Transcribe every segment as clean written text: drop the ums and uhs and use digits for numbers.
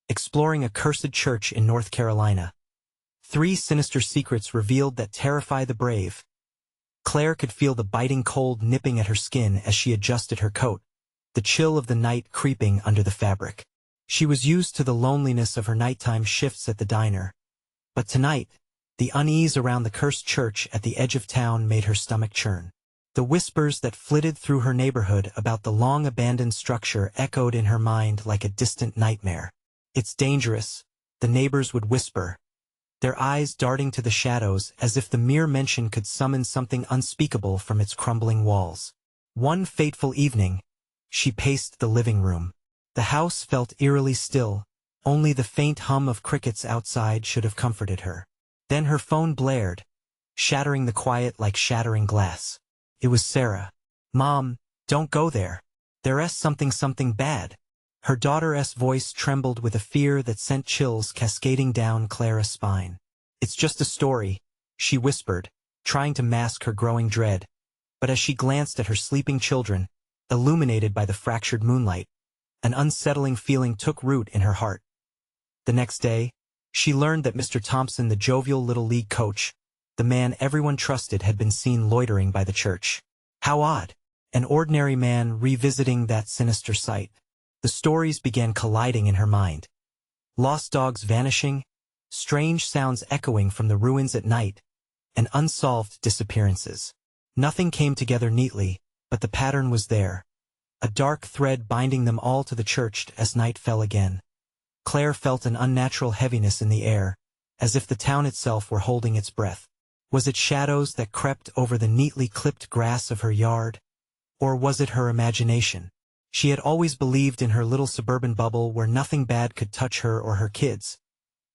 exploring a cursed church in North Carolina. 3 sinister secrets revealed that terrify the brave. Claire could feel the biting cold nipping at her skin as she adjusted her coat, the chill of the night creeping under the fabric. She was used to the loneliness of her nighttime shifts at the diner. But tonight, the unease around the cursed church at the edge of town made her stomach churn. The whispers that flitted through her neighborhood about the long-abandoned structure echoed in her mind like a distant nightmare. "It's dangerous," the neighbors would whisper, their eyes darting to the shadows as if the mere mention could summon something unspeakable from its crumbling walls. One fateful evening, she paced the living room. The house felt eerily still, only the faint hum of crickets outside should have comforted her. Then her phone blared, shattering the quiet like shattering glass. It was Sarah. "Mom, don't go there. There's something bad." Her daughter's voice trembled with a fear that sent chills cascading down Clara's spine. "It's just a story," she whispered, trying to mask her growing dread. But as she glanced at her sleeping children, illuminated by the fractured moonlight, an unsettling feeling took root in her heart. The next day, she learned that Mr. Thompson, the jovial Little League coach, the man everyone trusted, had been seen loitering by the church. How odd! An ordinary man revisiting that sinister site. The stories began colliding in her mind. Lost dogs vanishing, strange sounds echoing from the ruins at night, and unsolved disappearances. Nothing came together neatly, but the pattern was there. A dark thread binding them all to the church as night fell again. Claire felt an unnatural heaviness in the air, as if the town itself were holding its breath. Was it shadows that crept over the neatly clipped grass of her yard? Or was it her imagination? She had always believed in her little suburban bubble where nothing bad could touch her or her kids.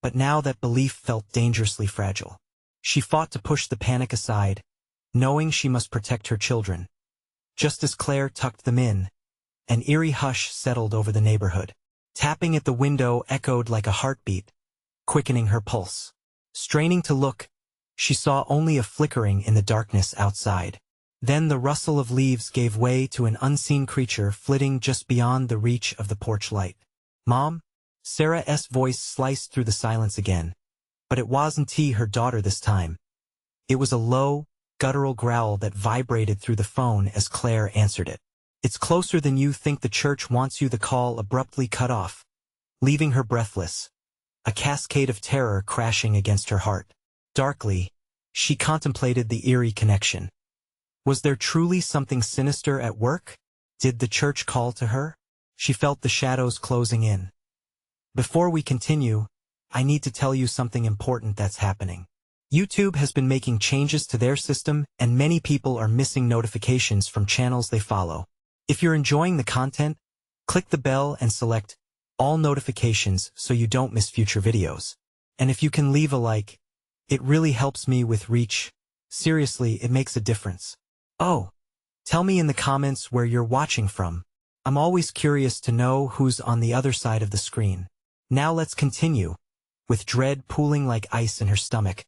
But now that belief felt dangerously fragile. She fought to push the panic aside, knowing she must protect her children. Just as Claire tucked them in, an eerie hush settled over the neighborhood. Tapping at the window echoed like a heartbeat, quickening her pulse. Straining to look, she saw only a flickering in the darkness outside. Then the rustle of leaves gave way to an unseen creature flitting just beyond the reach of the porch light. "Mom?" Sarah's voice sliced through the silence again. But it wasn't her daughter this time. It was a low, guttural growl that vibrated through the phone as Claire answered it. "It's closer than you think. The church wants you." The call abruptly cut off, leaving her breathless, a cascade of terror crashing against her heart. Darkly, she contemplated the eerie connection. Was there truly something sinister at work? Did the church call to her? She felt the shadows closing in. Before we continue, I need to tell you something important that's happening. YouTube has been making changes to their system, and many people are missing notifications from channels they follow. If you're enjoying the content, click the bell and select all notifications so you don't miss future videos. And if you can leave a like, it really helps me with reach. Seriously, it makes a difference. Oh, tell me in the comments where you're watching from. I'm always curious to know who's on the other side of the screen. Now let's continue. With dread pooling like ice in her stomach,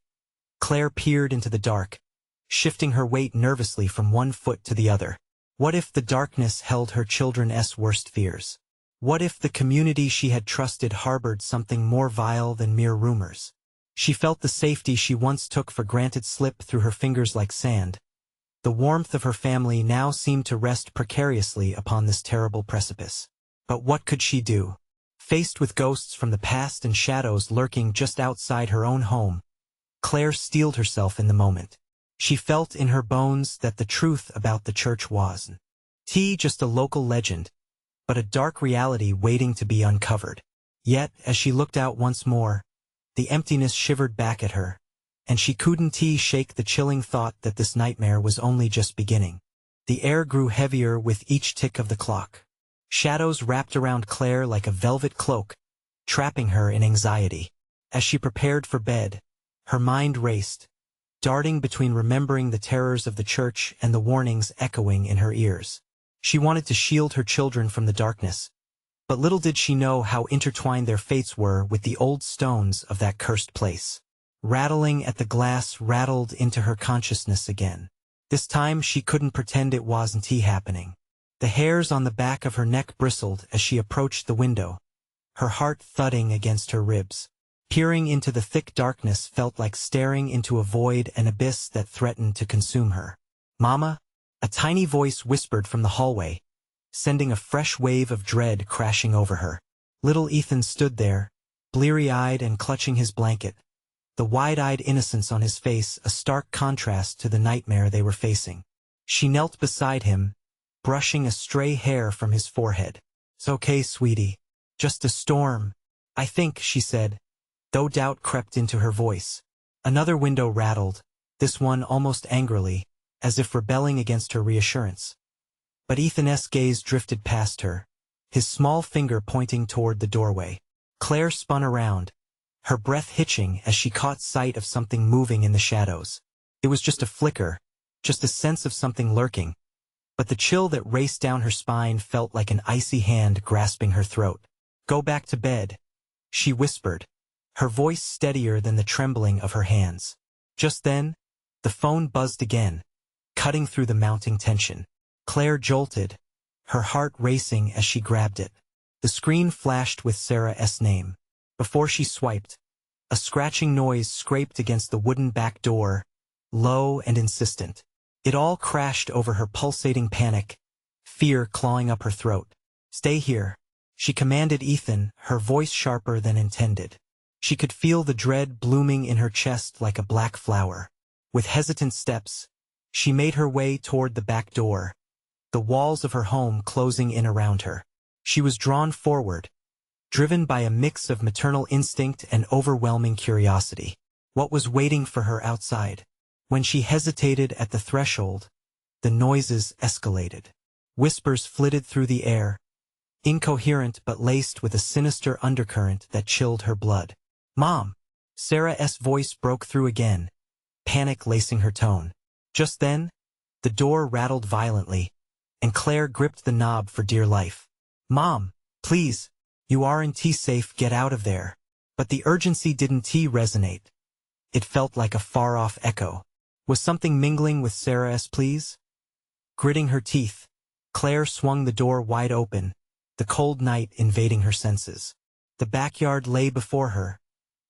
Claire peered into the dark, shifting her weight nervously from one foot to the other. What if the darkness held her children's worst fears? What if the community she had trusted harbored something more vile than mere rumors? She felt the safety she once took for granted slip through her fingers like sand. The warmth of her family now seemed to rest precariously upon this terrible precipice. But what could she do? Faced with ghosts from the past and shadows lurking just outside her own home, Claire steeled herself in the moment. She felt in her bones that the truth about the church wasn't just a local legend, but a dark reality waiting to be uncovered. Yet, as she looked out once more, the emptiness shivered back at her, and she couldn't shake the chilling thought that this nightmare was only just beginning. The air grew heavier with each tick of the clock. Shadows wrapped around Claire like a velvet cloak, trapping her in anxiety. As she prepared for bed, her mind raced, darting between remembering the terrors of the church and the warnings echoing in her ears. She wanted to shield her children from the darkness, but little did she know how intertwined their fates were with the old stones of that cursed place. Rattling at the glass rattled into her consciousness again. This time she couldn't pretend it wasn't happening. The hairs on the back of her neck bristled as she approached the window, her heart thudding against her ribs. Peering into the thick darkness felt like staring into a void, an abyss that threatened to consume her. "Mama?" A tiny voice whispered from the hallway, sending a fresh wave of dread crashing over her. Little Ethan stood there, bleary-eyed and clutching his blanket, the wide-eyed innocence on his face a stark contrast to the nightmare they were facing. She knelt beside him, brushing a stray hair from his forehead. "It's okay, sweetie. Just a storm, I think," she said, though doubt crept into her voice. Another window rattled, this one almost angrily, as if rebelling against her reassurance. But Ethan's gaze drifted past her, his small finger pointing toward the doorway. Claire spun around, her breath hitching as she caught sight of something moving in the shadows. It was just a flicker, just a sense of something lurking, but the chill that raced down her spine felt like an icy hand grasping her throat. "Go back to bed," she whispered, her voice steadier than the trembling of her hands. Just then, the phone buzzed again, cutting through the mounting tension. Claire jolted, her heart racing as she grabbed it. The screen flashed with Sarah's name. Before she swiped, a scratching noise scraped against the wooden back door, low and insistent. It all crashed over her pulsating panic, fear clawing up her throat. "Stay here," she commanded Ethan, her voice sharper than intended. She could feel the dread blooming in her chest like a black flower. With hesitant steps, she made her way toward the back door, the walls of her home closing in around her. She was drawn forward, driven by a mix of maternal instinct and overwhelming curiosity. What was waiting for her outside? When she hesitated at the threshold, the noises escalated. Whispers flitted through the air, incoherent but laced with a sinister undercurrent that chilled her blood. "Mom!" Sarah's voice broke through again, panic lacing her tone. Just then, the door rattled violently, and Claire gripped the knob for dear life. "Mom, please, you aren't safe, get out of there." But the urgency didn't resonate. It felt like a far-off echo. Was something mingling with Sarah's pleas? Gritting her teeth, Claire swung the door wide open, the cold night invading her senses. The backyard lay before her,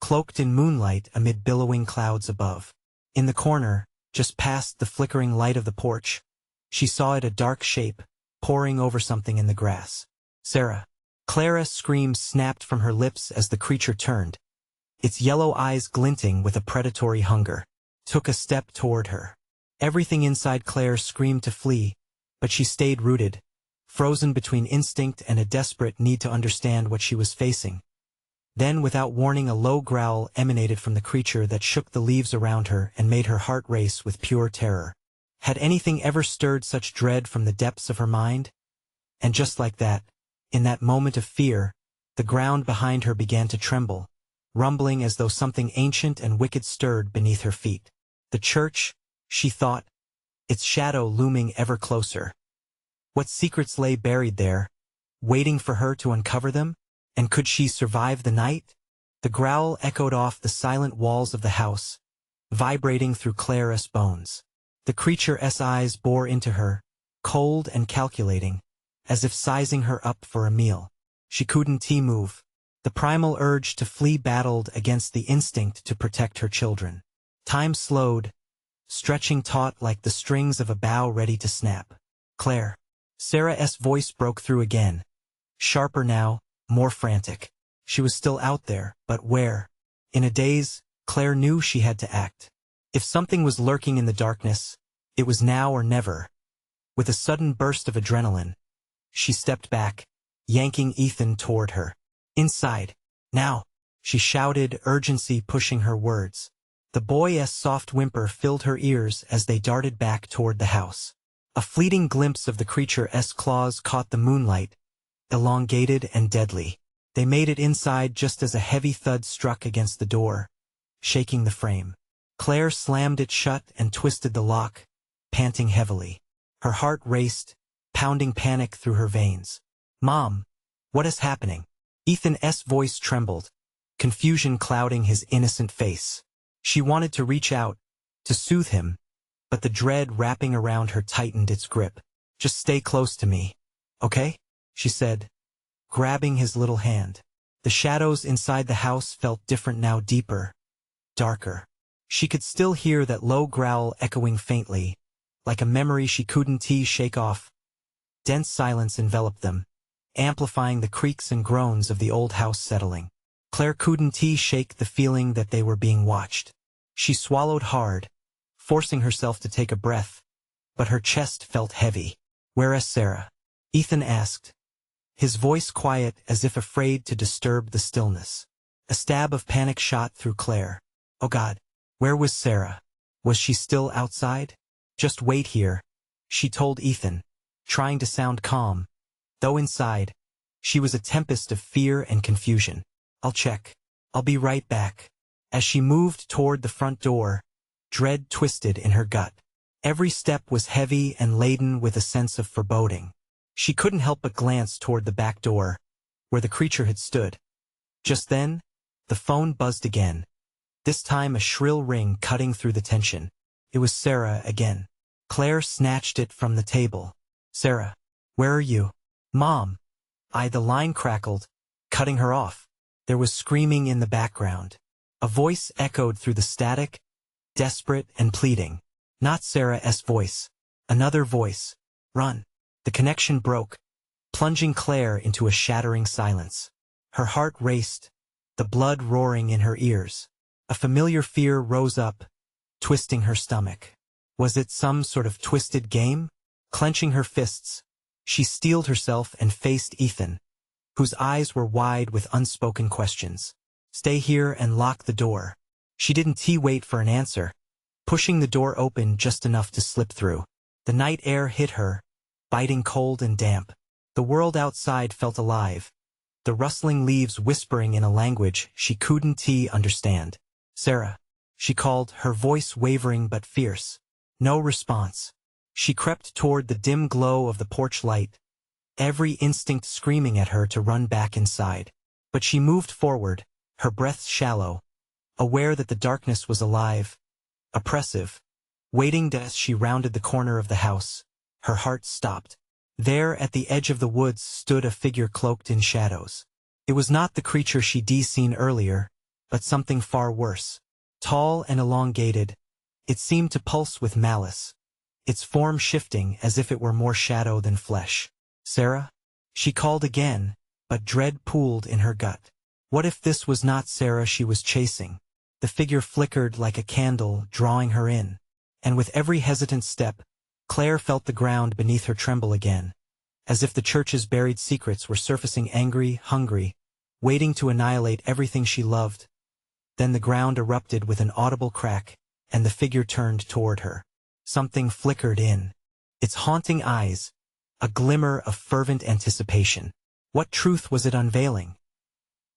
cloaked in moonlight amid billowing clouds above. In the corner, just past the flickering light of the porch, she saw it, a dark shape, poring over something in the grass. "Sarah!" Clara's scream snapped from her lips as the creature turned, its yellow eyes glinting with a predatory hunger. Took a step toward her. Everything inside Claire screamed to flee, but she stayed rooted, frozen between instinct and a desperate need to understand what she was facing. Then, without warning, a low growl emanated from the creature that shook the leaves around her and made her heart race with pure terror. Had anything ever stirred such dread from the depths of her mind? And just like that, in that moment of fear, the ground behind her began to tremble, rumbling as though something ancient and wicked stirred beneath her feet. The church, she thought, its shadow looming ever closer. What secrets lay buried there, waiting for her to uncover them? And could she survive the night? The growl echoed off the silent walls of the house, vibrating through Clara's bones. The creature's eyes bore into her, cold and calculating, as if sizing her up for a meal. She couldn't move. The primal urge to flee battled against the instinct to protect her children. Time slowed, stretching taut like the strings of a bow ready to snap. "Claire!" Sarah's voice broke through again, sharper now, more frantic. She was still out there, but where? In a daze, Claire knew she had to act. If something was lurking in the darkness, it was now or never. With a sudden burst of adrenaline, she stepped back, yanking Ethan toward her. "Inside, now!" she shouted, urgency pushing her words. The boy's soft whimper filled her ears as they darted back toward the house. A fleeting glimpse of the creature's claws caught the moonlight, elongated and deadly. They made it inside just as a heavy thud struck against the door, shaking the frame. Claire slammed it shut and twisted the lock, panting heavily. Her heart raced, pounding panic through her veins. "Mom, what is happening?" Ethan's voice trembled, confusion clouding his innocent face. She wanted to reach out, to soothe him, but the dread wrapping around her tightened its grip. "Just stay close to me, okay?" she said, grabbing his little hand. The shadows inside the house felt different now, deeper, darker. She could still hear that low growl echoing faintly, like a memory she couldn't shake off. Dense silence enveloped them, amplifying the creaks and groans of the old house settling. Claire couldn't shake the feeling that they were being watched. She swallowed hard, forcing herself to take a breath, but her chest felt heavy. "Where is Sarah?" Ethan asked, his voice quiet as if afraid to disturb the stillness. A stab of panic shot through Claire. Oh God, where was Sarah? Was she still outside? "Just wait here," she told Ethan, trying to sound calm, though inside, she was a tempest of fear and confusion. "I'll check. I'll be right back." As she moved toward the front door, dread twisted in her gut. Every step was heavy and laden with a sense of foreboding. She couldn't help but glance toward the back door, where the creature had stood. Just then, the phone buzzed again, this time a shrill ring cutting through the tension. It was Sarah again. Claire snatched it from the table. "Sarah, where are you?" "Mom." The line crackled, cutting her off. There was screaming in the background. A voice echoed through the static, desperate and pleading. Not Sarah's voice. Another voice. "Run." The connection broke, plunging Claire into a shattering silence. Her heart raced, the blood roaring in her ears. A familiar fear rose up, twisting her stomach. Was it some sort of twisted game? Clenching her fists, she steeled herself and faced Ethan, whose eyes were wide with unspoken questions. "Stay here and lock the door." She didn't wait for an answer, pushing the door open just enough to slip through. The night air hit her, biting cold and damp. The world outside felt alive, the rustling leaves whispering in a language she couldn't understand. "Sarah," she called, her voice wavering but fierce. No response. She crept toward the dim glow of the porch light, every instinct screaming at her to run back inside. But she moved forward, her breath shallow, aware that the darkness was alive, oppressive, waiting as she rounded the corner of the house. Her heart stopped. There at the edge of the woods stood a figure cloaked in shadows. It was not the creature she'd seen earlier, but something far worse. Tall and elongated, it seemed to pulse with malice, its form shifting as if it were more shadow than flesh. "Sarah?" She called again, but dread pooled in her gut. What if this was not Sarah she was chasing? The figure flickered like a candle, drawing her in, and with every hesitant step, Claire felt the ground beneath her tremble again, as if the church's buried secrets were surfacing, angry, hungry, waiting to annihilate everything she loved. Then the ground erupted with an audible crack, and the figure turned toward her. Something flickered in its haunting eyes, a glimmer of fervent anticipation. What truth was it unveiling?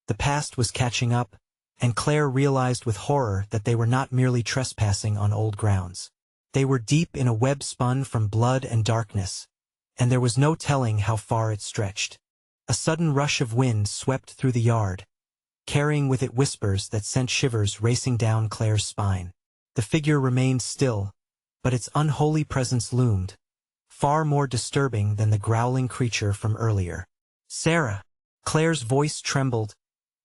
The past was catching up, and Claire realized with horror that they were not merely trespassing on old grounds. They were deep in a web spun from blood and darkness, and there was no telling how far it stretched. A sudden rush of wind swept through the yard, carrying with it whispers that sent shivers racing down Claire's spine. The figure remained still, but its unholy presence loomed, far more disturbing than the growling creature from earlier. "Sarah!" Claire's voice trembled,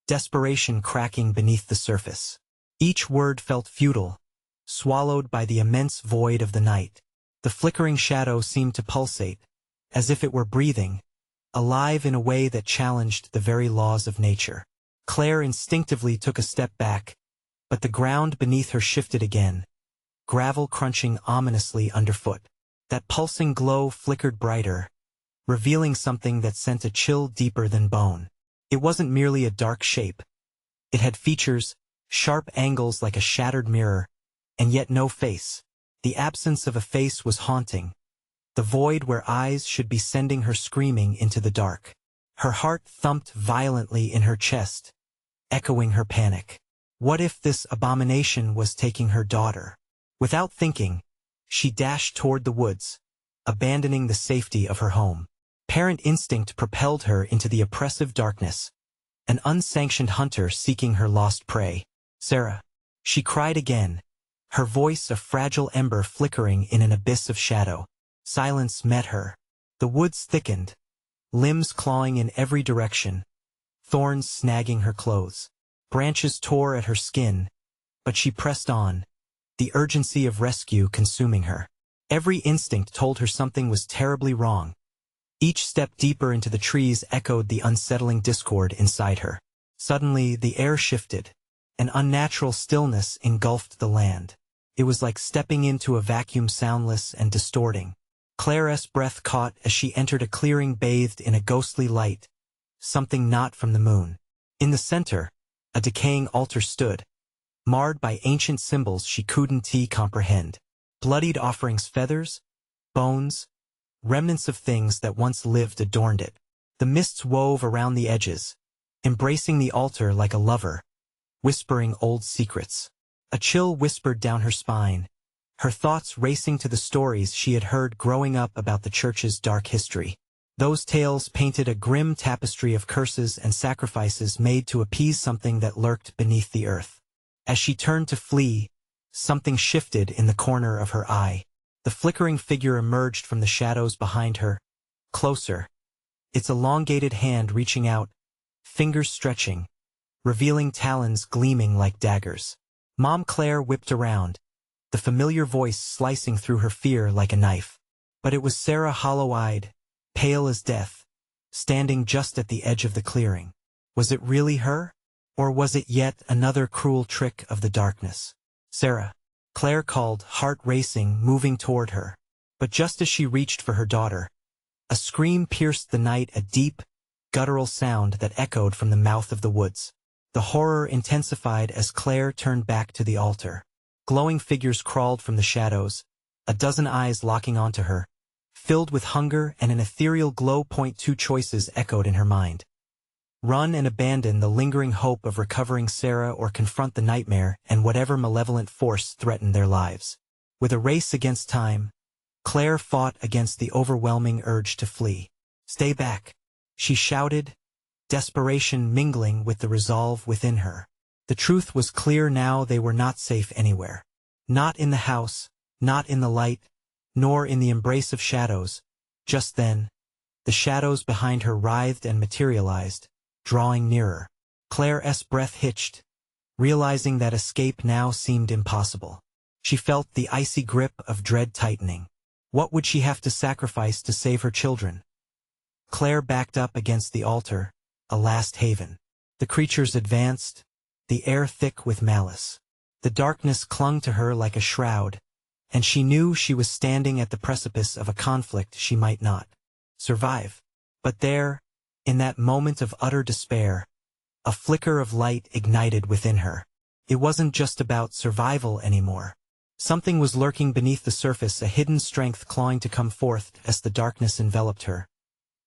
desperation cracking beneath the surface. Each word felt futile, swallowed by the immense void of the night. The flickering shadow seemed to pulsate, as if it were breathing, alive in a way that challenged the very laws of nature. Claire instinctively took a step back, but the ground beneath her shifted again, gravel crunching ominously underfoot. That pulsing glow flickered brighter, revealing something that sent a chill deeper than bone. It wasn't merely a dark shape. It had features, sharp angles like a shattered mirror, and yet no face. The absence of a face was haunting, the void where eyes should be sending her screaming into the dark. Her heart thumped violently in her chest, echoing her panic. What if this abomination was taking her daughter? Without thinking, she dashed toward the woods, abandoning the safety of her home. Parent instinct propelled her into the oppressive darkness, an unsanctioned hunter seeking her lost prey. "Sarah!" She cried again, her voice a fragile ember flickering in an abyss of shadow. Silence met her. The woods thickened, limbs clawing in every direction, thorns snagging her clothes. Branches tore at her skin, but she pressed on, the urgency of rescue consuming her. Every instinct told her something was terribly wrong. Each step deeper into the trees echoed the unsettling discord inside her. Suddenly, the air shifted. An unnatural stillness engulfed the land. It was like stepping into a vacuum, soundless and distorting. Claire's breath caught as she entered a clearing bathed in a ghostly light, something not from the moon. In the center, a decaying altar stood, marred by ancient symbols she couldn't comprehend. Bloodied offerings, feathers, bones, remnants of things that once lived adorned it. The mists wove around the edges, embracing the altar like a lover, whispering old secrets. A chill whispered down her spine, her thoughts racing to the stories she had heard growing up about the church's dark history. Those tales painted a grim tapestry of curses and sacrifices made to appease something that lurked beneath the earth. As she turned to flee, something shifted in the corner of her eye. The flickering figure emerged from the shadows behind her, closer, its elongated hand reaching out, fingers stretching, revealing talons gleaming like daggers. Mom Claire whipped around, the familiar voice slicing through her fear like a knife. But it was Sarah, hollow-eyed, pale as death, standing just at the edge of the clearing. Was it really her? Or was it yet another cruel trick of the darkness? Sarah, Claire called, heart racing, moving toward her. But just as she reached for her daughter, a scream pierced the night, a deep, guttural sound that echoed from the mouth of the woods. The horror intensified as Claire turned back to the altar. Glowing figures crawled from the shadows, a dozen eyes locking onto her, filled with hunger and an ethereal glow. Two choices echoed in her mind. Run and abandon the lingering hope of recovering Sarah, or confront the nightmare and whatever malevolent force threatened their lives. With a race against time, Claire fought against the overwhelming urge to flee. Stay back, she shouted, desperation mingling with the resolve within her. The truth was clear now: they were not safe anywhere. Not in the house, not in the light, nor in the embrace of shadows. Just then, the shadows behind her writhed and materialized, drawing nearer. Claire's breath hitched, realizing that escape now seemed impossible. She felt the icy grip of dread tightening. What would she have to sacrifice to save her children? Claire backed up against the altar, a last haven. The creatures advanced, the air thick with malice. The darkness clung to her like a shroud, and she knew she was standing at the precipice of a conflict she might not survive. But there, in that moment of utter despair, a flicker of light ignited within her. It wasn't just about survival anymore. Something was lurking beneath the surface, a hidden strength clawing to come forth as the darkness enveloped her.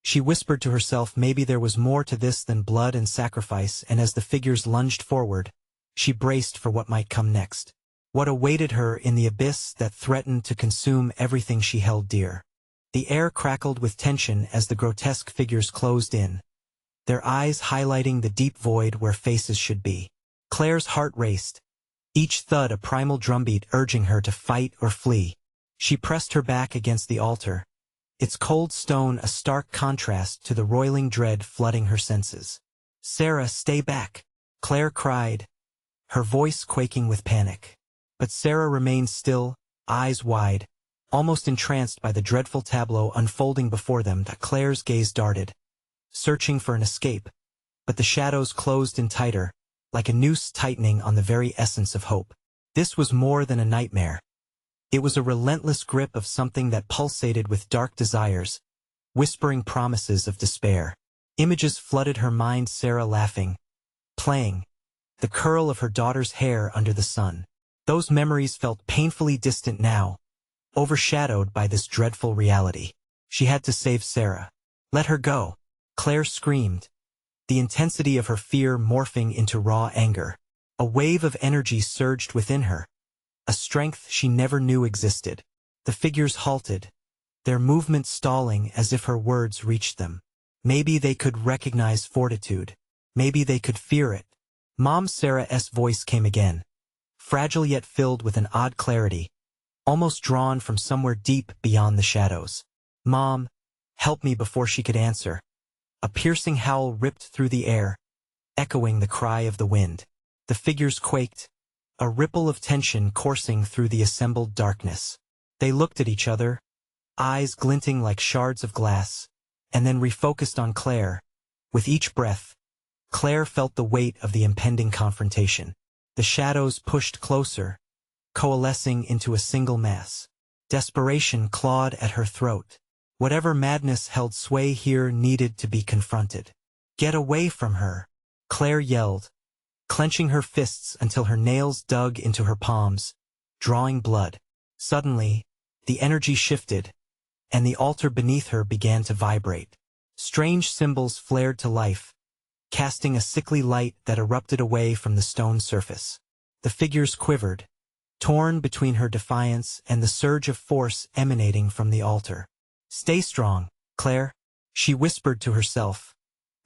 She whispered to herself maybe there was more to this than blood and sacrifice, and as the figures lunged forward, she braced for what might come next. What awaited her in the abyss that threatened to consume everything she held dear. The air crackled with tension as the grotesque figures closed in, their eyes highlighting the deep void where faces should be. Claire's heart raced, each thud a primal drumbeat urging her to fight or flee. She pressed her back against the altar, its cold stone a stark contrast to the roiling dread flooding her senses. "Sarah, stay back," Claire cried, her voice quaking with panic. But Sarah remained still, eyes wide, almost entranced by the dreadful tableau unfolding before them. Claire's gaze darted, searching for an escape, but the shadows closed in tighter, like a noose tightening on the very essence of hope. This was more than a nightmare. It was a relentless grip of something that pulsated with dark desires, whispering promises of despair. Images flooded her mind: Sarah laughing, playing, the curl of her daughter's hair under the sun. Those memories felt painfully distant now, overshadowed by this dreadful reality. She had to save Sarah. Let her go, Claire screamed, the intensity of her fear morphing into raw anger. A wave of energy surged within her, a strength she never knew existed. The figures halted, their movement stalling as if her words reached them. Maybe they could recognize fortitude. Maybe they could fear it. Mom Sarah's voice came again, fragile yet filled with an odd clarity, almost drawn from somewhere deep beyond the shadows. "Mom, help me." Before she could answer, a piercing howl ripped through the air, echoing the cry of the wind. The figures quaked, a ripple of tension coursing through the assembled darkness. They looked at each other, eyes glinting like shards of glass, and then refocused on Claire. With each breath, Claire felt the weight of the impending confrontation. The shadows pushed closer, coalescing into a single mass. Desperation clawed at her throat. Whatever madness held sway here needed to be confronted. "Get away from her!" Claire yelled, clenching her fists until her nails dug into her palms, drawing blood. Suddenly, the energy shifted, and the altar beneath her began to vibrate. Strange symbols flared to life, casting a sickly light that erupted away from the stone surface. The figures quivered, torn between her defiance and the surge of force emanating from the altar. "Stay strong, Claire," she whispered to herself,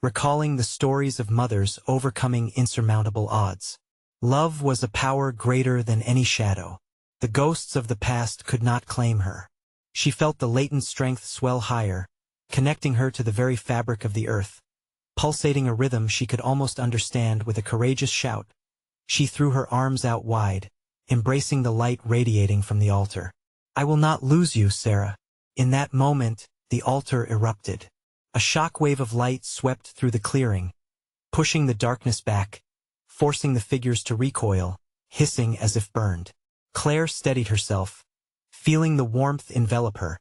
recalling the stories of mothers overcoming insurmountable odds. Love was a power greater than any shadow. The ghosts of the past could not claim her. She felt the latent strength swell higher, connecting her to the very fabric of the earth. Pulsating a rhythm she could almost understand with a courageous shout, she threw her arms out wide, embracing the light radiating from the altar. "I will not lose you, Sarah." In that moment, the altar erupted. A shockwave of light swept through the clearing, pushing the darkness back, forcing the figures to recoil, hissing as if burned. Claire steadied herself, feeling the warmth envelop her,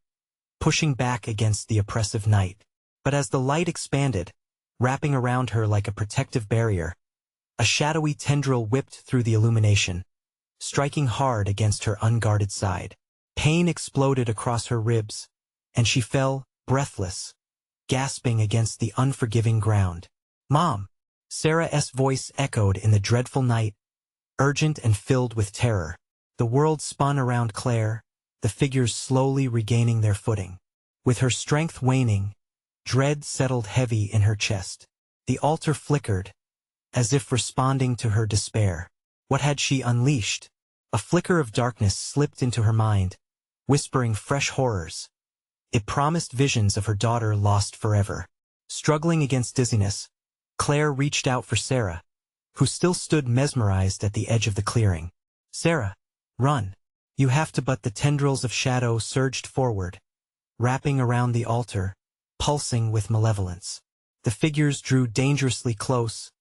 pushing back against the oppressive night. But as the light expanded, wrapping around her like a protective barrier, a shadowy tendril whipped through the illumination, striking hard against her unguarded side. Pain exploded across her ribs, and she fell, breathless, gasping against the unforgiving ground. "Mom!" Sarah's voice echoed in the dreadful night, urgent and filled with terror. The world spun around Claire, the figures slowly regaining their footing. With her strength waning, dread settled heavy in her chest. The altar flickered, as if responding to her despair. What had she unleashed? A flicker of darkness slipped into her mind, whispering fresh horrors. It promised visions of her daughter lost forever. Struggling against dizziness, Claire reached out for Sarah, who still stood mesmerized at the edge of the clearing. "Sarah, run. You have to." But the tendrils of shadow surged forward, wrapping around the altar, pulsing with malevolence. The figures drew dangerously close,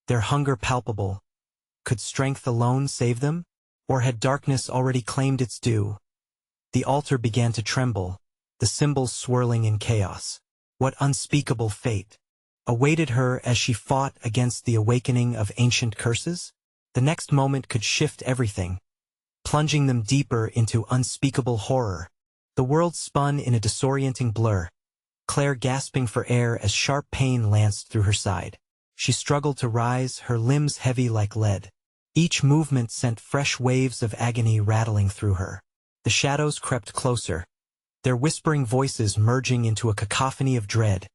their hunger palpable. Could strength alone save them? Or had darkness already claimed its due? The altar began to tremble, the symbols swirling in chaos. What unspeakable fate awaited her as she fought against the awakening of ancient curses? The next moment could shift everything, plunging them deeper into unspeakable horror. The world spun in a disorienting blur, Claire gasping for air as sharp pain lanced through her side. She struggled to rise, her limbs heavy like lead. Each movement sent fresh waves of agony rattling through her. The shadows crept closer, their whispering voices merging into a cacophony of dread,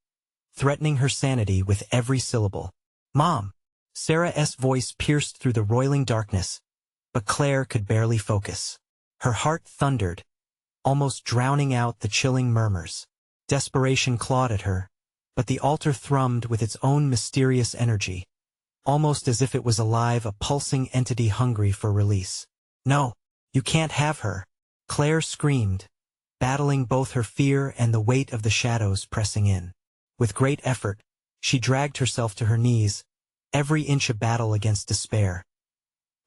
threatening her sanity with every syllable. "Mom!" Sarah's voice pierced through the roiling darkness, but Claire could barely focus. Her heart thundered, almost drowning out the chilling murmurs. Desperation clawed at her, but the altar thrummed with its own mysterious energy, almost as if it was alive, a pulsing entity hungry for release. "No, you can't have her!" Claire screamed, battling both her fear and the weight of the shadows pressing in. With great effort, she dragged herself to her knees, every inch a battle against despair.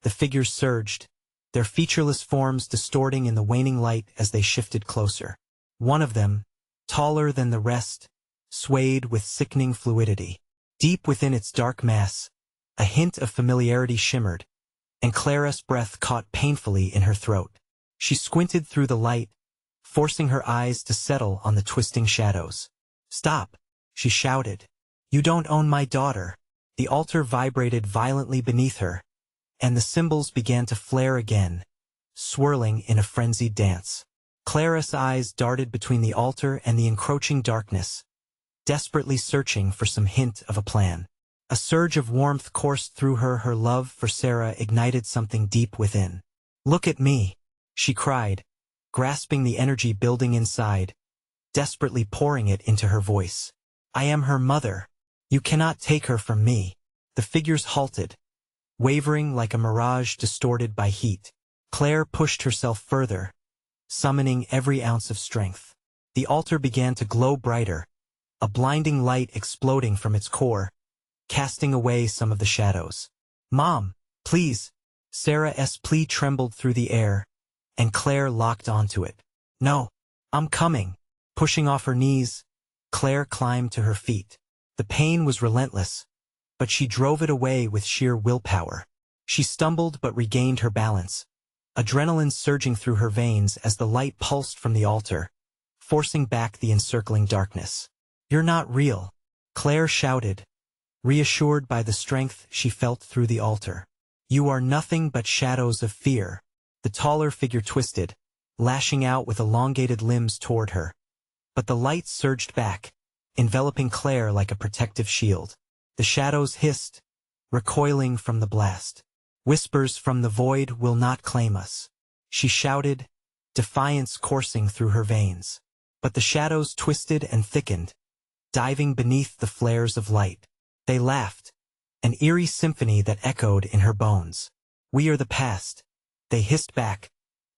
The figures surged, their featureless forms distorting in the waning light as they shifted closer. One of them, taller than the rest, swayed with sickening fluidity. Deep within its dark mass, a hint of familiarity shimmered, and Clara's breath caught painfully in her throat. She squinted through the light, forcing her eyes to settle on the twisting shadows. "Stop!" she shouted. "You don't own my daughter." The altar vibrated violently beneath her, and the symbols began to flare again, swirling in a frenzied dance. Clara's eyes darted between the altar and the encroaching darkness, desperately searching for some hint of a plan. A surge of warmth coursed through her, her love for Sarah ignited something deep within. "Look at me!" she cried, grasping the energy building inside, desperately pouring it into her voice. "I am her mother. You cannot take her from me." The figures halted, wavering like a mirage distorted by heat. Claire pushed herself further, summoning every ounce of strength. The altar began to glow brighter, a blinding light exploding from its core, casting away some of the shadows. "Mom, please!" Sarah's plea trembled through the air, and Claire locked onto it. "No, I'm coming." Pushing off her knees, Claire climbed to her feet. The pain was relentless, but she drove it away with sheer willpower. She stumbled but regained her balance, adrenaline surging through her veins as the light pulsed from the altar, forcing back the encircling darkness. "You're not real," Claire shouted, reassured by the strength she felt through the altar. "You are nothing but shadows of fear." The taller figure twisted, lashing out with elongated limbs toward her. But the light surged back, enveloping Claire like a protective shield. The shadows hissed, recoiling from the blast. "Whispers from the void will not claim us," she shouted, defiance coursing through her veins. But the shadows twisted and thickened, diving beneath the flares of light. They laughed, an eerie symphony that echoed in her bones. "We are the past," they hissed back.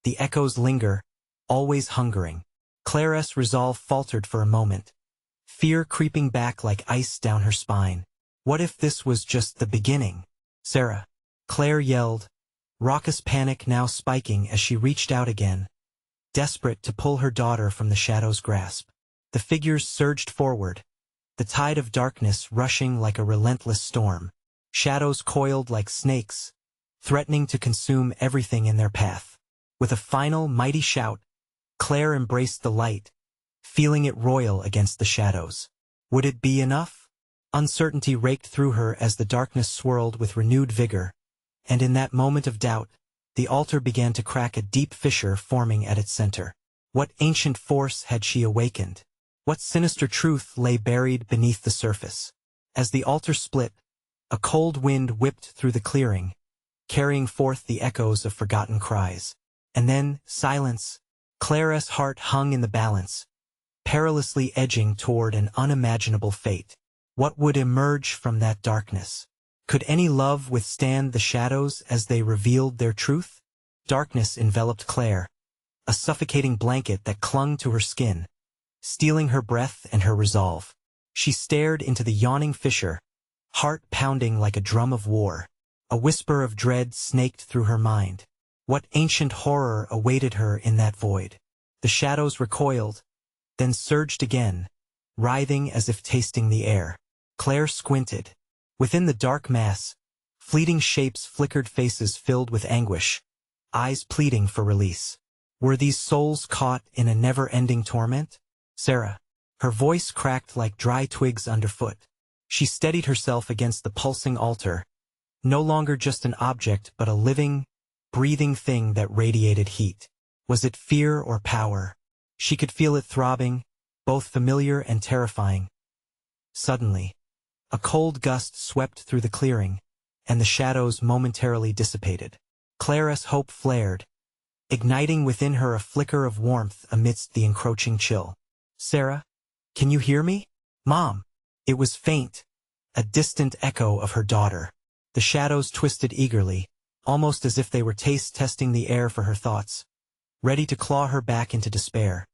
The echoes linger, always hungering. Claire's resolve faltered for a moment, fear creeping back like ice down her spine. What if this was just the beginning? "Sarah!" Claire yelled, raucous panic now spiking as she reached out again, desperate to pull her daughter from the shadow's grasp. The figures surged forward, the tide of darkness rushing like a relentless storm. Shadows coiled like snakes, threatening to consume everything in their path. With a final mighty shout, Claire embraced the light, feeling it roil against the shadows. Would it be enough? Uncertainty raked through her as the darkness swirled with renewed vigor, and in that moment of doubt, the altar began to crack, a deep fissure forming at its center. What ancient force had she awakened? What sinister truth lay buried beneath the surface? As the altar split, a cold wind whipped through the clearing, carrying forth the echoes of forgotten cries. And then, silence. Claire's heart hung in the balance, perilously edging toward an unimaginable fate. What would emerge from that darkness? Could any love withstand the shadows as they revealed their truth? Darkness enveloped Claire, a suffocating blanket that clung to her skin, stealing her breath and her resolve. She stared into the yawning fissure, heart pounding like a drum of war. A whisper of dread snaked through her mind. What ancient horror awaited her in that void? The shadows recoiled, then surged again, writhing as if tasting the air. Claire squinted. Within the dark mass, fleeting shapes flickered, faces filled with anguish, eyes pleading for release. Were these souls caught in a never-ending torment? "Sarah." Her voice cracked like dry twigs underfoot. She steadied herself against the pulsing altar, no longer just an object but a living, breathing thing that radiated heat. Was it fear or power? She could feel it throbbing, both familiar and terrifying. Suddenly, a cold gust swept through the clearing, and the shadows momentarily dissipated. Claire's hope flared, igniting within her a flicker of warmth amidst the encroaching chill. "Sarah, can you hear me?" "Mom." It was faint, a distant echo of her daughter. The shadows twisted eagerly, almost as if they were testing the air for her thoughts, ready to claw her back into despair.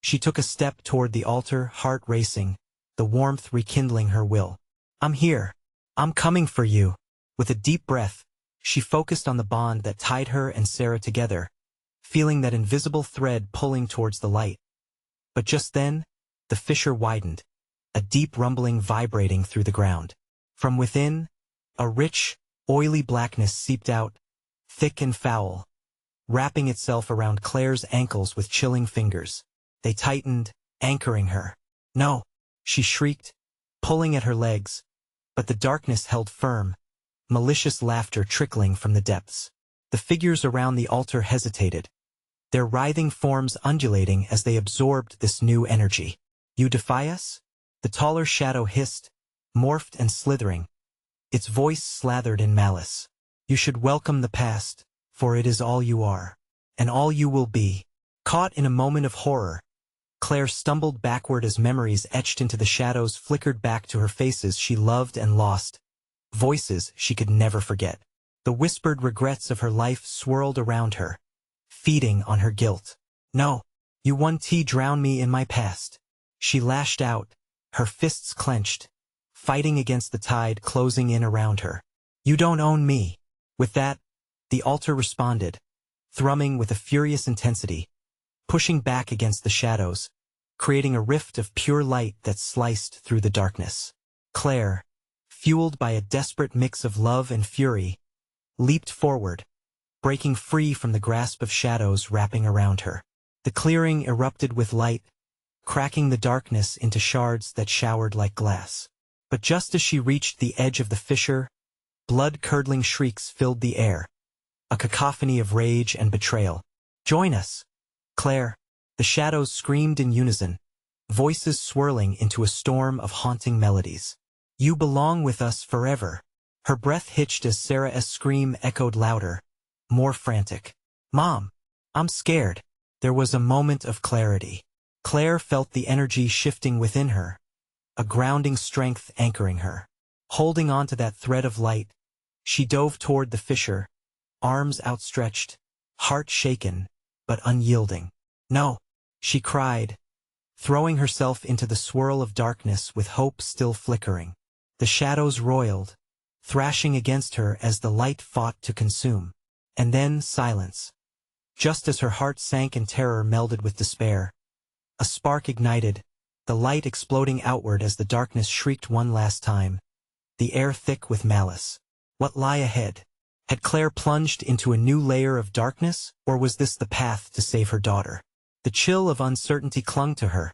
She took a step toward the altar, heart racing, the warmth rekindling her will. "I'm here. I'm coming for you." With a deep breath, she focused on the bond that tied her and Sarah together, feeling that invisible thread pulling towards the light. But just then, the fissure widened, a deep rumbling vibrating through the ground. From within, a rich, oily blackness seeped out, thick and foul, wrapping itself around Claire's ankles with chilling fingers. They tightened, anchoring her. "No!" she shrieked, pulling at her legs, but the darkness held firm, malicious laughter trickling from the depths. The figures around the altar hesitated, their writhing forms undulating as they absorbed this new energy. "You defy us?" The taller shadow hissed, morphed and slithering, its voice slathered in malice. "You should welcome the past, for it is all you are, and all you will be." Caught in a moment of horror, Claire stumbled backward as memories etched into the shadows flickered back to her faces she loved and lost, voices she could never forget. The whispered regrets of her life swirled around her, feeding on her guilt. "No, you won't drown me in my past." She lashed out, her fists clenched, fighting against the tide closing in around her. "You don't own me." With that, the altar responded, thrumming with a furious intensity, pushing back against the shadows, creating a rift of pure light that sliced through the darkness. Claire, fueled by a desperate mix of love and fury, leaped forward, breaking free from the grasp of shadows wrapping around her. The clearing erupted with light, cracking the darkness into shards that showered like glass. But just as she reached the edge of the fissure, blood-curdling shrieks filled the air, a cacophony of rage and betrayal. "Join us, Claire!" The shadows screamed in unison, voices swirling into a storm of haunting melodies. "You belong with us forever." Her breath hitched as Sarah's scream echoed louder, more frantic. "Mom, I'm scared." There was a moment of clarity. Claire felt the energy shifting within her, a grounding strength anchoring her. Holding on to that thread of light, she dove toward the fissure, arms outstretched, heart shaken, but unyielding. "No," she cried, throwing herself into the swirl of darkness with hope still flickering. The shadows roiled, thrashing against her as the light fought to consume. And then silence. Just as her heart sank and terror melded with despair, a spark ignited, the light exploding outward as the darkness shrieked one last time, the air thick with malice. What lay ahead? Had Claire plunged into a new layer of darkness, or was this the path to save her daughter? The chill of uncertainty clung to her,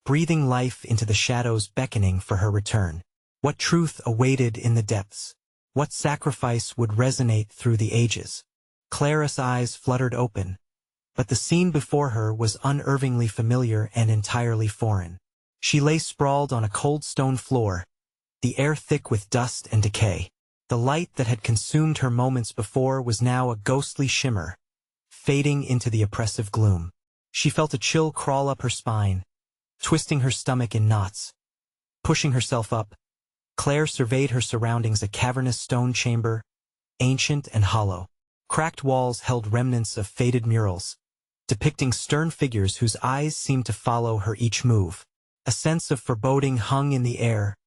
breathing life into the shadows beckoning for her return. What truth awaited in the depths? What sacrifice would resonate through the ages? Clara's eyes fluttered open, but the scene before her was unnervingly familiar and entirely foreign. She lay sprawled on a cold stone floor, the air thick with dust and decay. The light that had consumed her moments before was now a ghostly shimmer, fading into the oppressive gloom. She felt a chill crawl up her spine, twisting her stomach in knots. Pushing herself up, Claire surveyed her surroundings, a cavernous stone chamber, ancient and hollow. Cracked walls held remnants of faded murals, depicting stern figures whose eyes seemed to follow her each move. A sense of foreboding hung in the air,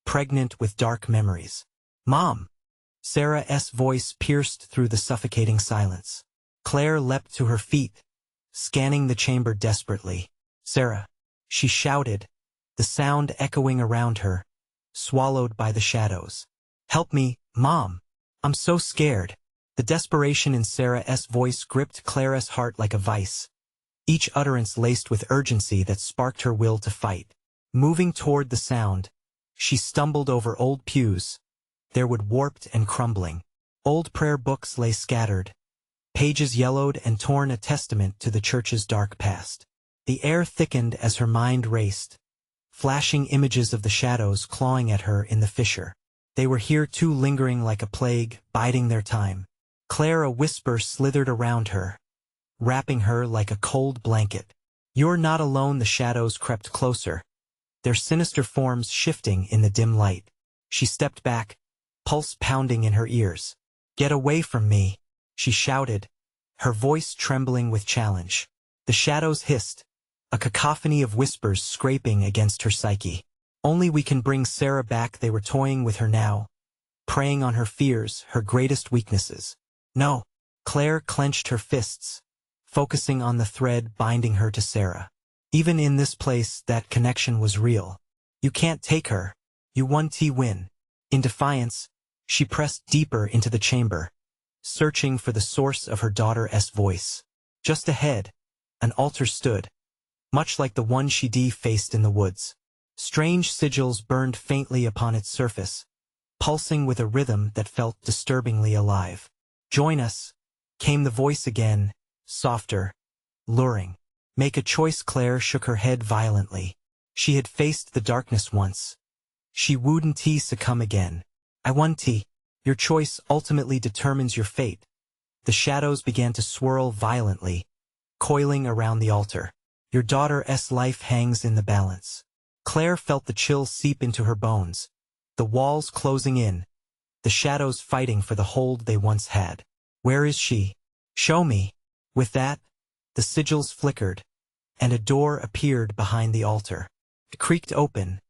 pregnant with dark memories. "Mom!" Sarah's voice pierced through the suffocating silence. Claire leapt to her feet, scanning the chamber desperately. "Sarah!" she shouted, the sound echoing around her, swallowed by the shadows. "Help me, Mom! I'm so scared." The desperation in Sarah's voice gripped Clara's heart like a vice, each utterance laced with urgency that sparked her will to fight. Moving toward the sound, she stumbled over old pews, their wood warped and crumbling. Old prayer books lay scattered, pages yellowed and torn, a testament to the church's dark past. The air thickened as her mind raced, flashing images of the shadows clawing at her in the fissure. They were here too, lingering like a plague, biding their time. Claire, a whisper slithered around her, wrapping her like a cold blanket. "You're not alone." The shadows crept closer, their sinister forms shifting in the dim light. She stepped back, pulse pounding in her ears. "Get away from me," she shouted, her voice trembling with challenge. The shadows hissed, a cacophony of whispers scraping against her psyche. "Only we can bring Sarah back." They were toying with her now, preying on her fears, her greatest weaknesses. "No." Claire clenched her fists, focusing on the thread binding her to Sarah. Even in this place, that connection was real. "You can't take her. You won't win." In defiance, she pressed deeper into the chamber, searching for the source of her daughter's voice. Just ahead, an altar stood, much like the one she'd faced in the woods. Strange sigils burned faintly upon its surface, pulsing with a rhythm that felt disturbingly alive. "Join us," came the voice again, softer, luring. "Make a choice." Claire shook her head violently. She had faced the darkness once. She wouldn't succumb again. "I want Your choice ultimately determines your fate." The shadows began to swirl violently, coiling around the altar. "Your daughter's life hangs in the balance." Claire felt the chill seep into her bones, the walls closing in, the shadows fighting for the hold they once had. Where is she? Show me. With that, the sigils flickered, and a door appeared behind the altar. It creaked open,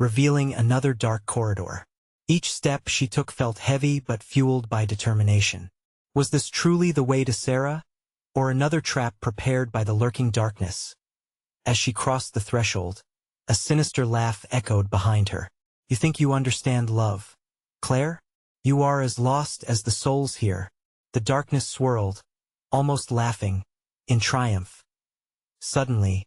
revealing another dark corridor. Each step she took felt heavy but fueled by determination. Was this truly the way to Sarah, or another trap prepared by the lurking darkness? As she crossed the threshold, a sinister laugh echoed behind her. You think you understand love, Claire? You are as lost as the souls here. The darkness swirled, almost laughing, in triumph. Suddenly,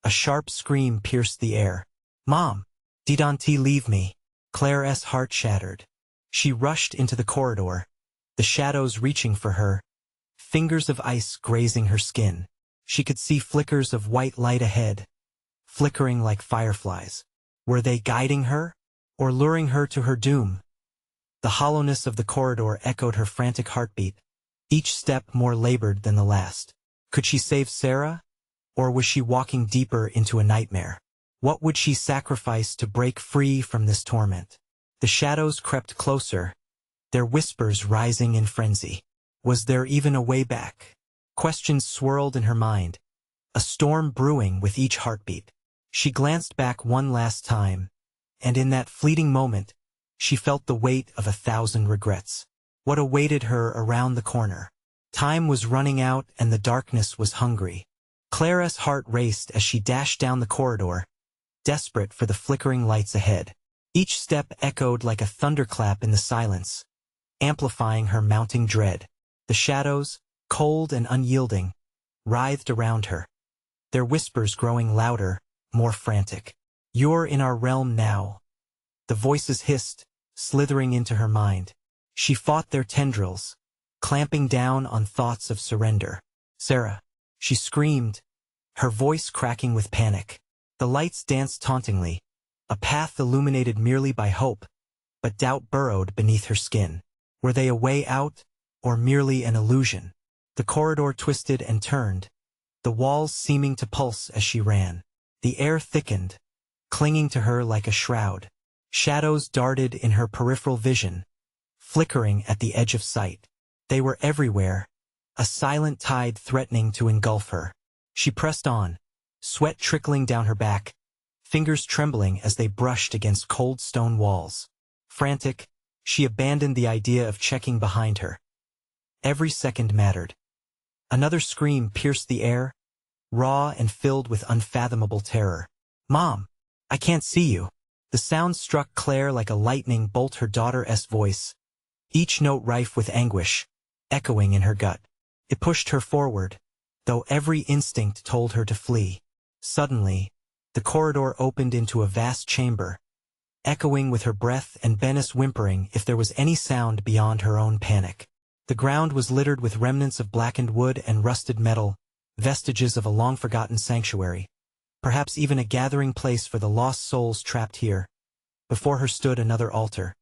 a sharp scream pierced the air. Mom! Didn't leave me? Claire's heart shattered. She rushed into the corridor, the shadows reaching for her, fingers of ice grazing her skin. She could see flickers of white light ahead, flickering like fireflies. Were they guiding her, or luring her to her doom? The hollowness of the corridor echoed her frantic heartbeat, each step more labored than the last. Could she save Sarah, or was she walking deeper into a nightmare? What would she sacrifice to break free from this torment? The shadows crept closer, their whispers rising in frenzy. Was there even a way back? Questions swirled in her mind, a storm brewing with each heartbeat. She glanced back one last time, and in that fleeting moment, she felt the weight of 1,000 regrets. What awaited her around the corner? Time was running out and the darkness was hungry. Claire's heart raced as she dashed down the corridor, desperate for the flickering lights ahead. Each step echoed like a thunderclap in the silence, amplifying her mounting dread. The shadows, cold and unyielding, writhed around her, their whispers growing louder, more frantic. You're in our realm now. The voices hissed, slithering into her mind. She fought their tendrils, clamping down on thoughts of surrender. Sarah, she screamed, her voice cracking with panic. The lights danced tauntingly, a path illuminated merely by hope, but doubt burrowed beneath her skin. Were they a way out, or merely an illusion? The corridor twisted and turned, the walls seeming to pulse as she ran. The air thickened, clinging to her like a shroud. Shadows darted in her peripheral vision, flickering at the edge of sight. They were everywhere, a silent tide threatening to engulf her. She pressed on, sweat trickling down her back, fingers trembling as they brushed against cold stone walls. Frantic, she abandoned the idea of checking behind her. Every second mattered. Another scream pierced the air, raw and filled with unfathomable terror. Mom, I can't see you. The sound struck Claire like a lightning bolt, her daughter's voice, each note rife with anguish, echoing in her gut. It pushed her forward, though every instinct told her to flee. Suddenly, the corridor opened into a vast chamber, echoing with her breath and Bennis whimpering if there was any sound beyond her own panic. The ground was littered with remnants of blackened wood and rusted metal, vestiges of a long-forgotten sanctuary, perhaps even a gathering place for the lost souls trapped here. Before her stood another altar,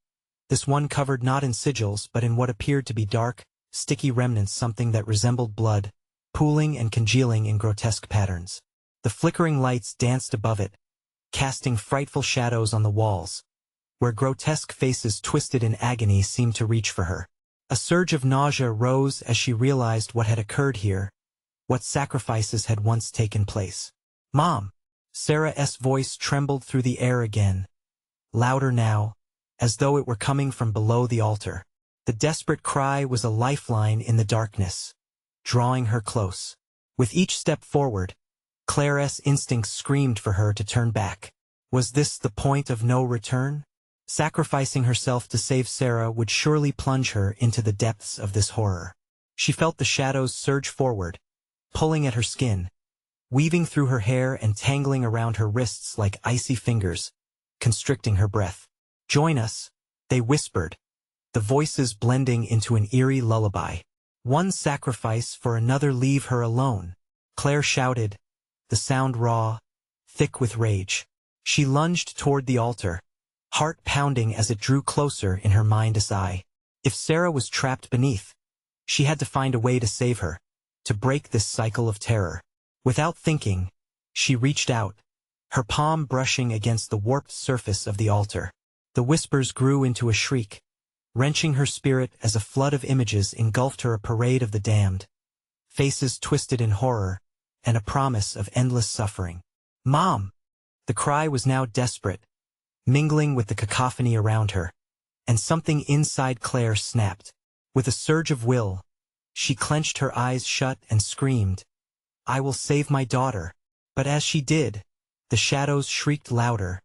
this one covered not in sigils but in what appeared to be dark, sticky remnants, something that resembled blood, pooling and congealing in grotesque patterns. The flickering lights danced above it, casting frightful shadows on the walls, where grotesque faces twisted in agony seemed to reach for her. A surge of nausea rose as she realized what had occurred here, what sacrifices had once taken place. Mom! Sarah's voice trembled through the air again, louder now, as though it were coming from below the altar. The desperate cry was a lifeline in the darkness, drawing her close. With each step forward, Claire's instincts screamed for her to turn back. Was this the point of no return? Sacrificing herself to save Sarah would surely plunge her into the depths of this horror. She felt the shadows surge forward, pulling at her skin, weaving through her hair and tangling around her wrists like icy fingers, constricting her breath. Join us, they whispered, the voices blending into an eerie lullaby. One sacrifice for another, leave her alone. Claire shouted, the sound raw, thick with rage. She lunged toward the altar, heart pounding as it drew closer in her mind's eye. If Sarah was trapped beneath, she had to find a way to save her, to break this cycle of terror. Without thinking, she reached out, her palm brushing against the warped surface of the altar. The whispers grew into a shriek, wrenching her spirit as a flood of images engulfed her, a parade of the damned, faces twisted in horror, and a promise of endless suffering. "Mom!" The cry was now desperate, mingling with the cacophony around her, and something inside Claire snapped. With a surge of will, she clenched her eyes shut and screamed, "I will save my daughter." But as she did, the shadows shrieked louder,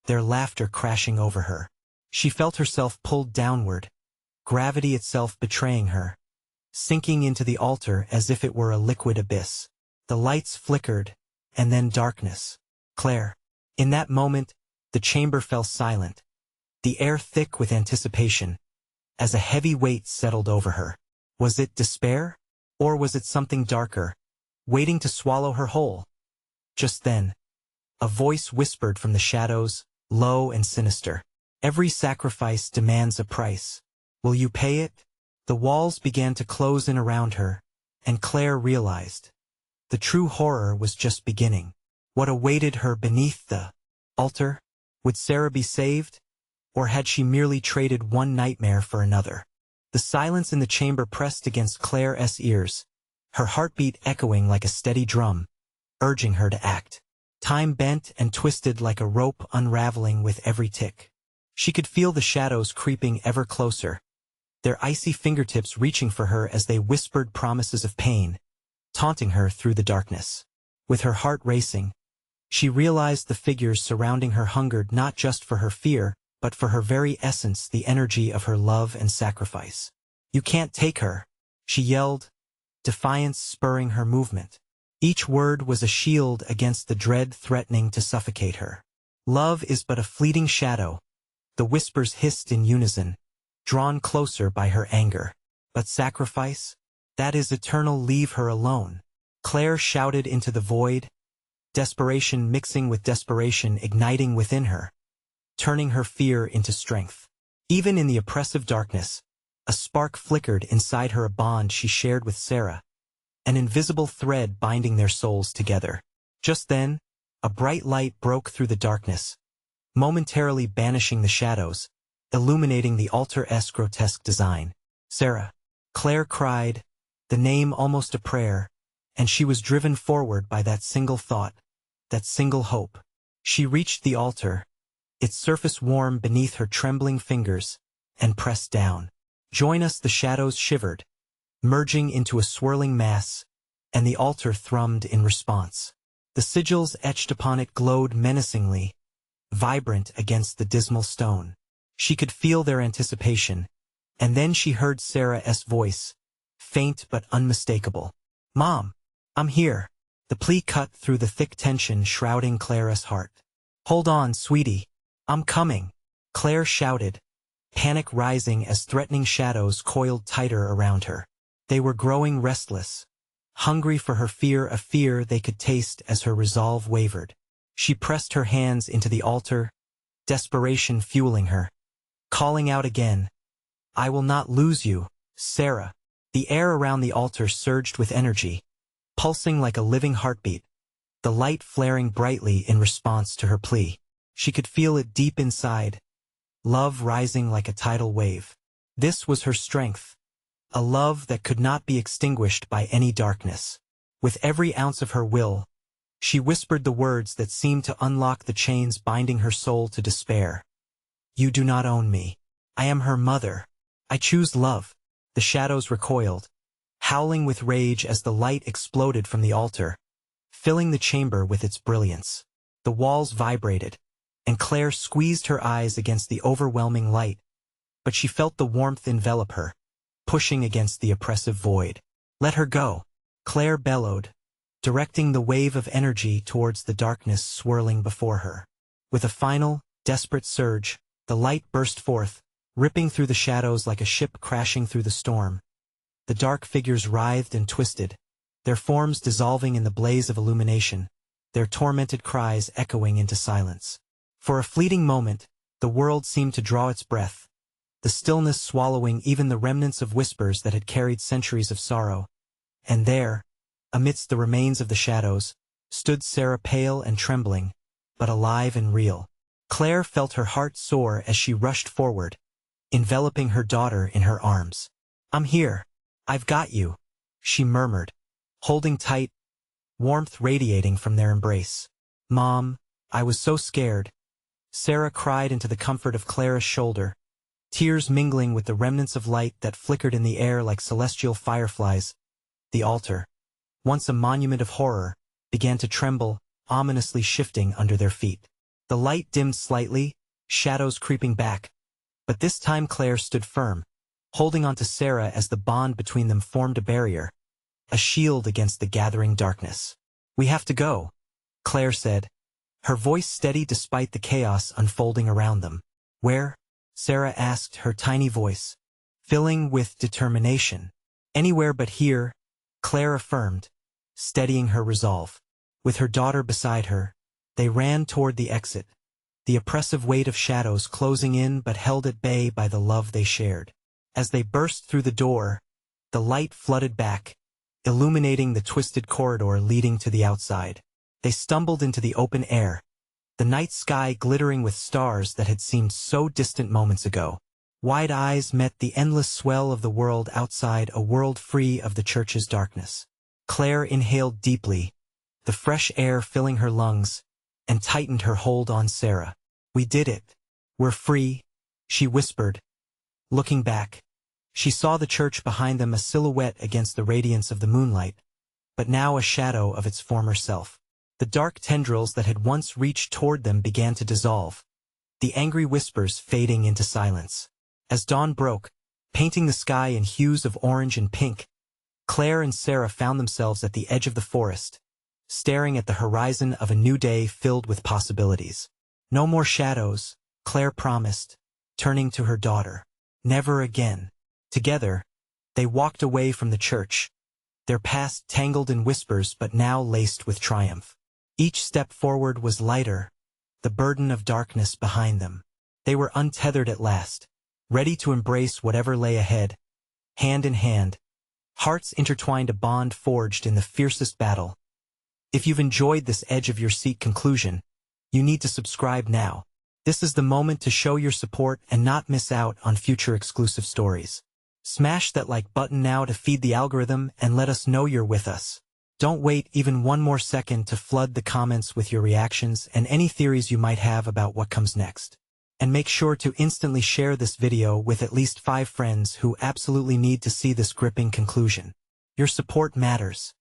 their laughter crashing over her. She felt herself pulled downward, gravity itself betraying her, sinking into the altar as if it were a liquid abyss. The lights flickered, and then darkness. Claire. In that moment, the chamber fell silent, the air thick with anticipation, as a heavy weight settled over her. Was it despair? Or was it something darker, waiting to swallow her whole? Just then, a voice whispered from the shadows, low and sinister. "Every sacrifice demands a price. Will you pay it?" The walls began to close in around her, and Claire realized the true horror was just beginning. What awaited her beneath the altar? Would Sarah be saved? Or had she merely traded one nightmare for another? The silence in the chamber pressed against Claire's ears, her heartbeat echoing like a steady drum, urging her to act. Time bent and twisted like a rope, unraveling with every tick. She could feel the shadows creeping ever closer, their icy fingertips reaching for her as they whispered promises of pain, taunting her through the darkness. With her heart racing, she realized the figures surrounding her hungered not just for her fear, but for her very essence, the energy of her love and sacrifice. "You can't take her," she yelled, defiance spurring her movement. Each word was a shield against the dread threatening to suffocate her. "Love is but a fleeting shadow," the whispers hissed in unison, drawn closer by her anger. "But sacrifice? That is eternal. Leave her alone." Claire shouted into the void, desperation mixing with desperation igniting within her, turning her fear into strength. Even in the oppressive darkness, a spark flickered inside her, a bond she shared with Sarah, an invisible thread binding their souls together. Just then, a bright light broke through the darkness, momentarily banishing the shadows, illuminating the altar's grotesque design. "Sarah!" Claire cried, the name almost a prayer, and she was driven forward by that single thought, that single hope. She reached the altar, its surface warm beneath her trembling fingers, and pressed down. "Join us!" The shadows shivered, merging into a swirling mass, and the altar thrummed in response. The sigils etched upon it glowed menacingly, vibrant against the dismal stone. She could feel their anticipation, and then she heard Sarah's voice, faint but unmistakable. "Mom, I'm here." The plea cut through the thick tension shrouding Claire's heart. "Hold on, sweetie. I'm coming," Claire shouted, panic rising as threatening shadows coiled tighter around her. They were growing restless, hungry for her fear, a fear they could taste as her resolve wavered. She pressed her hands into the altar, desperation fueling her, calling out again, "I will not lose you, Sarah." The air around the altar surged with energy, pulsing like a living heartbeat, the light flaring brightly in response to her plea. She could feel it deep inside, love rising like a tidal wave. This was her strength, a love that could not be extinguished by any darkness. With every ounce of her will, she whispered the words that seemed to unlock the chains binding her soul to despair. "You do not own me. I am her mother. I choose love." The shadows recoiled, howling with rage as the light exploded from the altar, filling the chamber with its brilliance. The walls vibrated, and Claire squeezed her eyes against the overwhelming light, but she felt the warmth envelop her, pushing against the oppressive void. "Let her go," Claire bellowed, directing the wave of energy towards the darkness swirling before her. With a final, desperate surge, the light burst forth, ripping through the shadows like a ship crashing through the storm. The dark figures writhed and twisted, their forms dissolving in the blaze of illumination, their tormented cries echoing into silence. For a fleeting moment, the world seemed to draw its breath, the stillness swallowing even the remnants of whispers that had carried centuries of sorrow. And there, amidst the remains of the shadows, stood Sarah, pale and trembling, but alive and real. Claire felt her heart soar as she rushed forward, enveloping her daughter in her arms. "I'm here. I've got you," she murmured, holding tight, warmth radiating from their embrace. "Mom, I was so scared," Sarah cried into the comfort of Clara's shoulder, tears mingling with the remnants of light that flickered in the air like celestial fireflies. The altar, once a monument of horror, began to tremble, ominously shifting under their feet. The light dimmed slightly, shadows creeping back, but this time Claire stood firm, holding onto Sarah as the bond between them formed a barrier, a shield against the gathering darkness. "We have to go," Claire said, her voice steady despite the chaos unfolding around them. "Where?" Sarah asked, her tiny voice filling with determination. "Anywhere but here," Claire affirmed, steadying her resolve. With her daughter beside her, they ran toward the exit, the oppressive weight of shadows closing in but held at bay by the love they shared. As they burst through the door, the light flooded back, illuminating the twisted corridor leading to the outside. They stumbled into the open air, the night sky glittering with stars that had seemed so distant moments ago. Wide eyes met the endless swell of the world outside, a world free of the church's darkness. Claire inhaled deeply, the fresh air filling her lungs, and tightened her hold on Sarah. "We did it. We're free," she whispered. Looking back, she saw the church behind them, a silhouette against the radiance of the moonlight, but now a shadow of its former self. The dark tendrils that had once reached toward them began to dissolve, the angry whispers fading into silence. As dawn broke, painting the sky in hues of orange and pink, Claire and Sarah found themselves at the edge of the forest, staring at the horizon of a new day filled with possibilities. "No more shadows," Claire promised, turning to her daughter. "Never again." Together, they walked away from the church, their past tangled in whispers but now laced with triumph. Each step forward was lighter, the burden of darkness behind them. They were untethered at last, ready to embrace whatever lay ahead, hand in hand, hearts intertwined, a bond forged in the fiercest battle. If you've enjoyed this edge-of-your-seat conclusion, you need to subscribe now. This is the moment to show your support and not miss out on future exclusive stories. Smash that like button now to feed the algorithm and let us know you're with us. Don't wait even one more second to flood the comments with your reactions and any theories you might have about what comes next. And make sure to instantly share this video with at least 5 friends who absolutely need to see this gripping conclusion. Your support matters.